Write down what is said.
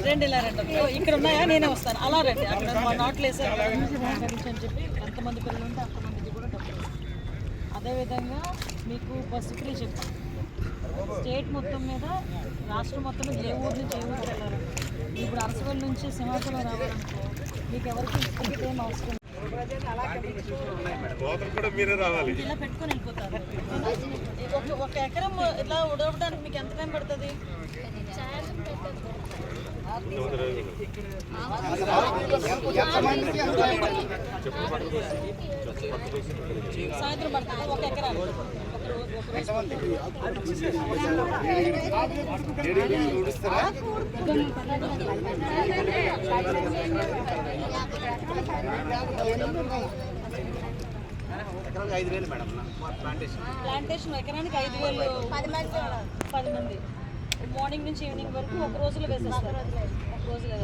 రండి ఇలా రండి. ఇక్కడ ఉన్నాయా నేనే వస్తాను అలా రండి. అక్కడ మా నాట్లు వేసారు అని చెప్పి ఎంతమంది పిల్లలు ఉంటే అంతమందికి కూడా డబ్బులు ఇస్తాను. అదేవిధంగా మీకు బస్సు ఫ్రీ చెప్పాను. స్టేట్ మొత్తం మీద రాష్ట్రం మొత్తం మీద ఏ ఊరు నుంచి ఏ ఊరికి వెళ్ళాలంటే ఇప్పుడు అరసవల్లి నుంచి సింహాచలం రావాలనుకో మీకు ఎవరికి ఏం అవసరం ఇలా పెట్టుకొని వెళ్ళిపోతారు. ఒక ఎకరం ఇలా ఉడవడానికి మీకు ఎంత టైం పడుతుంది? సాయంత్రం పడుతుంది ఒక ఎకరానికి. ప్లాంటేషన్ ఎకరానికి 5,000. 10 మంది మార్నింగ్ నుంచి ఈవినింగ్ వరకు ఒక రోజులో వేసేస్తారు. ఒక రోజులో